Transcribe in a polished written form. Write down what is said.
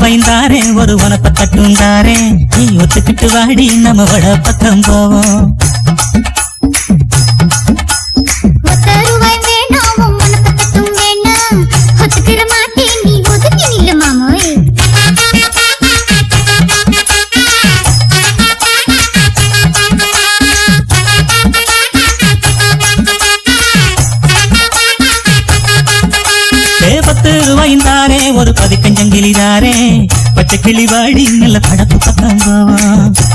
வைந்தாரே ஒரு வனப்ப தட்டுந்தாரே நீ ஒத்துக்கிட்டு வாடி நம்ம வட பக்கம் போவோம் ரூபாய்ந்தாரே ஒரு பதிக்கஞ்சங்கிலிதாரே பச்சை கிளி வாடி நல்ல படப்பு பக்கம் போவோம்